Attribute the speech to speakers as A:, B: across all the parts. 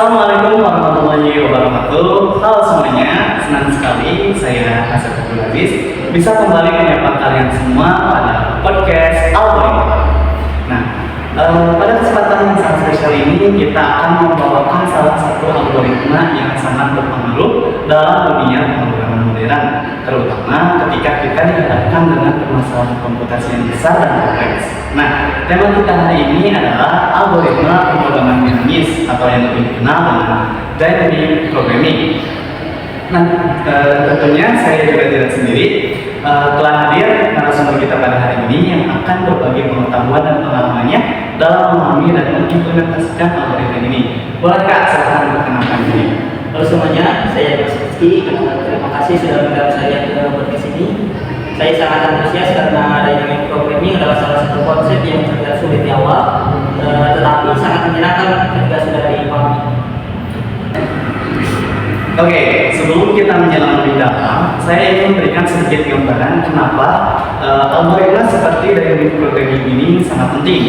A: Assalamualaikum warahmatullahi wabarakatuh. Halo semuanya, senang sekali saya Hasan Abdul Aziz bisa kembali menyapa kalian semua pada podcast Algoritma. Nah, pada kesempatan yang sangat spesial ini kita akan membawakan salah satu algoritma yang sangat berpengaruh dalam dunia pemrograman modern, terutama ketika kita dihadapkan dengan permasalahan komputasi yang besar dan kompleks. Nah, tema kita hari ini adalah algoritma pemrograman dinamis atau yang lebih dikenal dengan dynamic programming. Nah, tentunya saya juga tidak sendiri. Telah hadir narasumber kita pada hari ini yang akan berbagi pengetahuan dan pengalamannya dalam memahami dan mengimplementasikan algoritma ini. Boleh Kak, silahkan perkenalkan diri.
B: Halo semuanya, saya Rizky. Terima kasih sudah mengundang saya ke sini. Saya sangat antusias karena dynamic programming adalah salah satu konsep yang terlihat sulit di awal, tetapi sangat menyenangkan ketika sudah dipahami.
A: Oke, sebelum kita menyelam lebih dalam, saya ingin memberikan sedikit gambaran kenapa algoritma seperti dynamic programming ini sangat penting.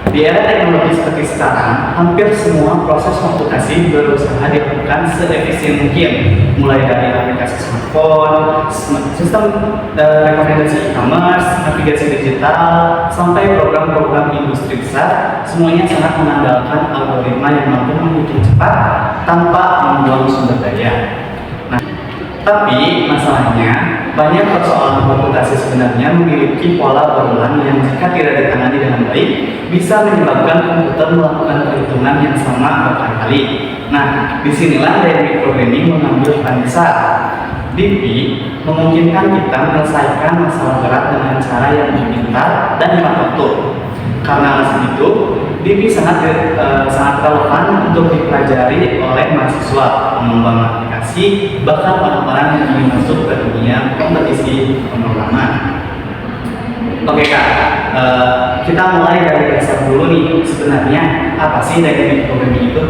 A: Di era teknologi seperti sekarang, hampir semua proses komputasi berusaha dilakukan seefisien mungkin, mulai dari aplikasi smartphone, sistem rekomendasi e-commerce, navigasi digital, sampai program-program industri besar, semuanya sangat mengandalkan algoritma yang mampu menghitung cepat tanpa membuang sumber daya. Nah, tapi masalahnya, banyak persoalan komputasi sebenarnya memiliki pola berulang yang jika tidak ditangani dengan baik, bisa menyebabkan komputer melakukan perhitungan yang sama berkali-kali. Nah, disinilah dynamic programming mengambil peran besar. DP memungkinkan kita menyelesaikan masalah berat dengan cara yang lebih pintar dan hemat waktu. Karena alasan itu, DP sangat relevan untuk dipelajari oleh mahasiswa, pengembang aplikasi, bahkan orang-orang yang ingin masuk ke dunia kompetisi pemrograman. Oke Kak, kita mulai dari dasar dulu nih. Sebenarnya apa sih dynamic programming itu?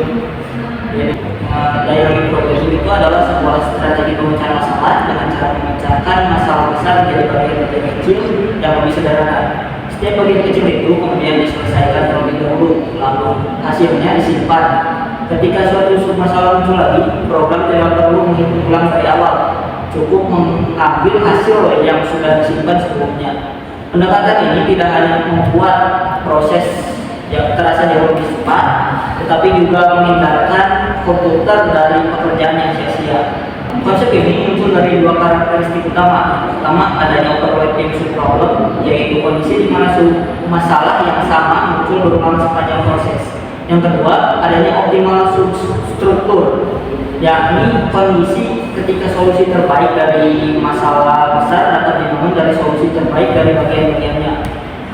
B: Dynamic programming itu adalah sebuah strategi pemecahan masalah dengan cara memecahkan masalah besar menjadi bagian-bagian kecil yang lebih sederhana. Setiap bagian kecil itu kemudian diselesaikan terlebih dahulu, lalu hasilnya disimpan. Ketika suatu masalah muncul lagi, program tidak perlu menghitung ulang dari awal, cukup mengambil hasil yang sudah disimpan sebelumnya. Pendekatan ini tidak hanya membuat proses yang terasa jauh lebih cepat, tetapi juga menghindarkan komputer dari pekerjaan yang sia-sia. Konsep ini muncul dari dua karakteristik utama. Yang pertama, adanya overlapping subproblem, yaitu kondisi di mana masalah yang sama muncul berulang sepanjang proses. Yang kedua, adanya optimal substruktur, yakni kondisi ketika solusi terbaik dari masalah besar dapat dibangun dari solusi terbaik dari bagian-bagiannya.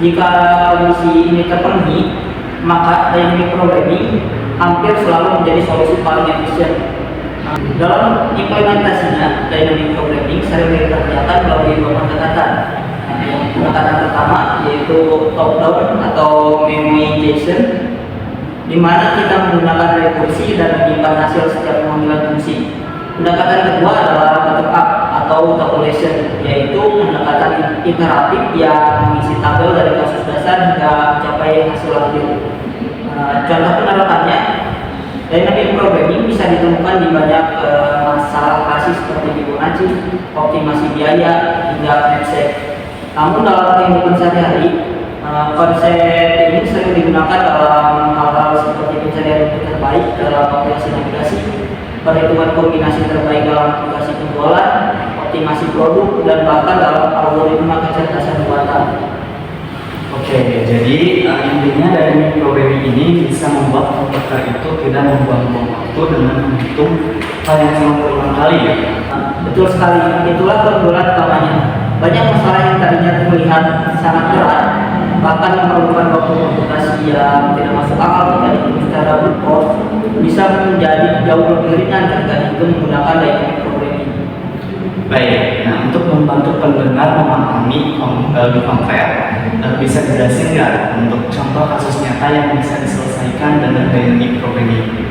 B: Jika kondisi ini terpenuhi, maka dynamic programming hampir selalu menjadi solusi paling efisien. Dalam implementasinya, dynamic programming sering dikerjakan melalui dua pendekatan. Pendekatan pertama yaitu top-down atau memoization, di mana kita menggunakan rekursi dan menyimpan hasil setiap pemanggilan fungsi. Pendekatan kedua adalah bottom-up atau tabulation, yaitu pendekatan iteratif yang mengisi tabel dari kasus dasar hingga mencapai hasil akhir. Contoh penerapannya, dynamic programming bisa ditemukan di banyak masalah klasik seperti Fibonacci, optimasi biaya, hingga MSEC. Namun dalam kehidupan sehari-hari, konsep ini sering digunakan dalam hal-hal seperti pencarian rute terbaik dalam aplikasi navigasi, perhitungan kombinasi terbaik dalam aplikasi penjualan, optimasi produk, dan bahkan dalam algoritma kecerdasan buatan.
A: Oke, jadi intinya dari programming ini bisa membuat komputer itu tidak membuang-buang waktu dengan menghitung hal yang sama berulang kali ya?
B: Betul sekali, itulah keunggulan utamanya. Banyak masalah yang tadinya terlihat sangat berat, bahkan memerlukan waktu komputasi yang tidak masuk akal jika dihitung secara brute force, bisa menjadi jauh lebih ringan ketika dihitung menggunakan dynamic programming.
A: Baik, nah untuk membantu pendengar memahami lebih konkret, bisa dijelasin nggak untuk contoh kasus nyata yang bisa diselesaikan dengan dynamic programming?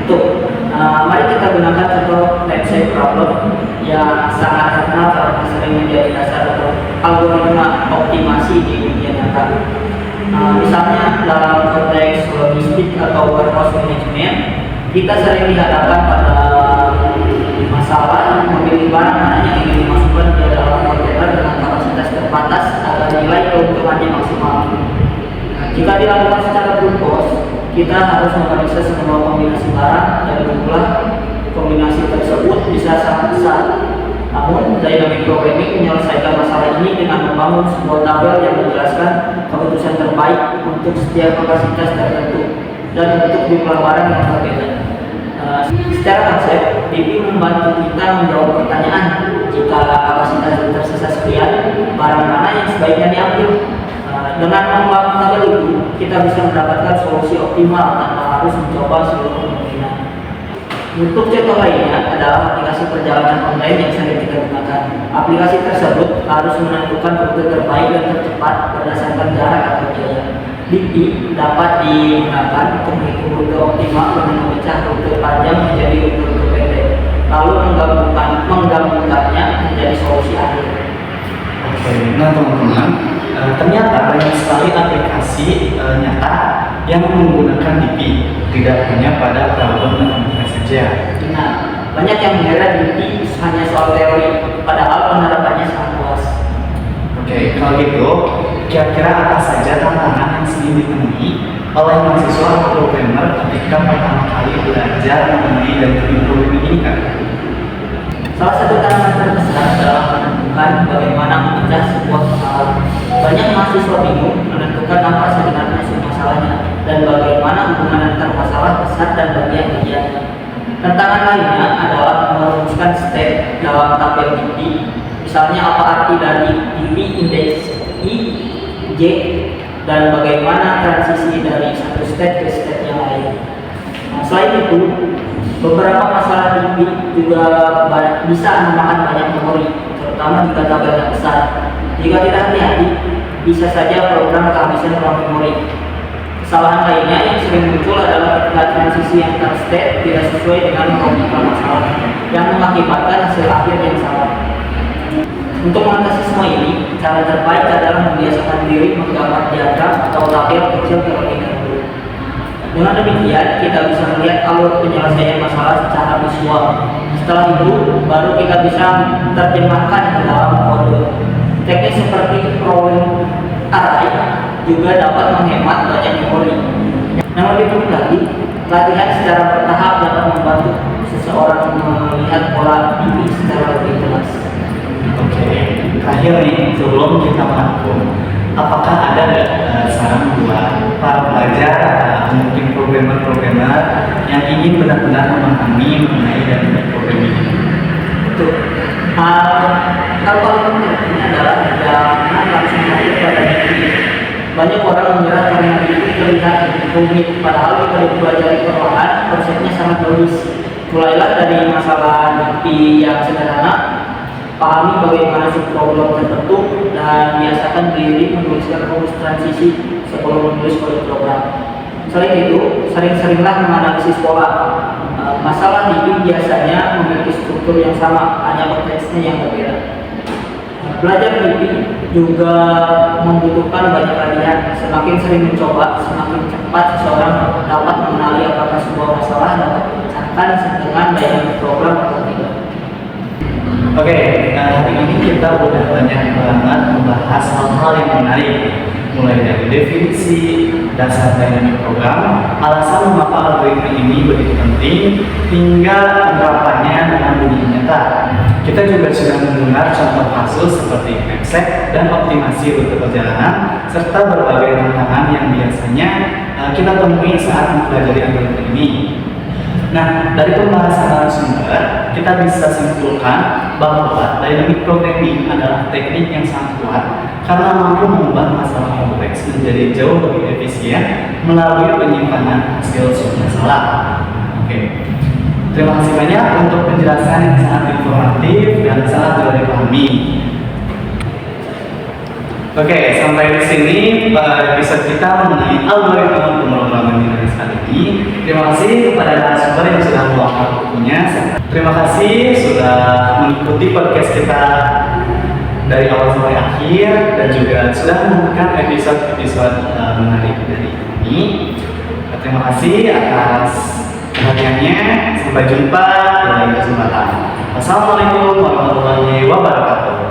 B: Untuk mari kita gunakan contoh let's say problem yang sangat terkenal karena sering menjadi dasar untuk algoritma optimasi di dunia nyata. Misalnya dalam konteks logistik atau warehouse management, Kita sering dihadapkan pada masalah memilih barang mana yang ingin dimasukkan ke dalam kontainer dengan kapasitas terbatas agar nilai keuntungannya maksimal. Jika dilakukan secara brute force, kita harus memeriksa semua kombinasi barang dan jumlah kombinasi tersebut bisa sangat besar. Namun, dynamic programming menyelesaikan masalah ini dengan membangun sebuah tabel yang menjelaskan keputusan terbaik untuk setiap kapasitas tertentu dan untuk jumlah barang yang berbeda. Secara konsep, DP membantu kita menjawab pertanyaan jika kapasitas tersisa sekian, barang mana yang sebaiknya diambil. Dengan membangun tabel itu, kita bisa mendapatkan solusi optimal tanpa harus mencoba seluruh kemungkinan. Untuk contoh lainnya adalah aplikasi perjalanan online yang sering kita gunakan. Aplikasi tersebut harus menentukan rute terbaik dan tercepat berdasarkan jarak atau biaya. DP dapat digunakan untuk menghitung rute optimal dengan memecah rute panjang menjadi rute pendek, lalu menggabungkannya menjadi solusi akhir.
A: Oke, nah teman-teman, ternyata banyak sekali aplikasi nyata yang menggunakan DP, tidak hanya pada problem matematika saja.
B: Nah, banyak yang mengira DP hanya soal teori, padahal penerapannya sangat luas.
A: Oke, kalau gitu, kira-kira apa saja tantangan yang sering ditemui oleh mahasiswa atau programmer ketika pertama kali belajar mengenai dan programming ini kan?
B: Salah satu tantangan terbesar adalah menentukan bagaimana memecah sebuah masalah. Banyak mahasiswa bingung menentukan apa sebenarnya sumber masalahnya dan bagaimana hubungan antar masalah besar dan bagian-bagiannya. Tantangan lainnya adalah merumuskan step dalam tabel DP. Misalnya apa arti dari DP indeks I, J, dan bagaimana transisi dari satu step ke step yang lain. Nah, selain itu, beberapa masalah DP juga bisa memakan banyak memori, terutama jika tabelnya besar. Jika tidak hati-hati, bisa saja program kehabisan ruang memori. Kesalahan lainnya yang sering muncul adalah ketika transisi antar step tidak sesuai dengan logika masalah, yang mengakibatkan hasil akhir yang salah. Untuk mengatasi semua ini, cara terbaik adalah membiasakan diri menggambar diagram atau tabel kecil terlebih dahulu. Dengan demikian, kita bisa melihat alur penyelesaian masalah secara visual. Setelah itu, baru kita bisa terjemahkan ke dalam kode. Teknik seperti rolling array juga dapat menghemat banyak memori. Yang lebih penting lagi, latihan secara bertahap dapat membantu seseorang melihat pola DP secara lebih jelas.
A: Oke, terakhir nih, sebelum kita merangkum, apakah ada saran buat para pelajar, mungkin programmer-programmer yang ingin benar-benar memahami mengenai dan programming ini?
B: Betul. Kalau paling penting adalah jangan langsung masuk pada DP. Banyak orang mengira karena DP terlihat rumit, padahal jika dipelajari perlahan, konsepnya sangat logis. Mulailah dari masalah DP yang sederhana, pahami bagaimana subprogram terbentuk, dan biasakan diri menuliskan rumus transisi sebelum menulis kode program. Selain itu, sering-seringlah menganalisis pola. Masalah DP biasanya memiliki struktur yang sama, hanya konteksnya yang berbeda. Belajar DP juga membutuhkan banyak latihan. Semakin sering mencoba, semakin cepat seseorang dapat mengenali apakah sebuah masalah dapat dipecahkan dengan dynamic program atau tidak.
A: Oke, hari ini kita udah banyak banget membahas hal-hal yang menarik, mulai dari definisi, dasar dynamic program, alasan mengapa algoritma ini begitu penting, hingga penerapannya dengan dunia nyata. Kita juga sudah mendengar contoh kasus seperti mapsec dan optimasi rute perjalanan, serta berbagai tantangan yang biasanya kita temui saat mempelajari algoritma ini. Nah, dari pembahasan narasumber, kita bisa simpulkan bahwa dynamic programming adalah teknik yang sangat kuat karena mampu mengubah masalah kompleks menjadi jauh lebih efisien melalui penyimpanan hasil sumber masalah. Oke. Terima kasih banyak untuk penjelasan yang sangat informatif dan sangat mudah dipahami. Oke, sampai di sini episode kita mengenai algoritma pemrograman dinamis kali ini. Terima kasih kepada narasumber yang sudah meluangkan waktunya. Terima kasih sudah mengikuti podcast kita dari awal sampai akhir dan juga sudah menonton episode-episode menarik dari ini. Terima kasih atas perhatiannya. Sampai jumpa di lain kesempatan. Wassalamualaikum warahmatullahi wabarakatuh.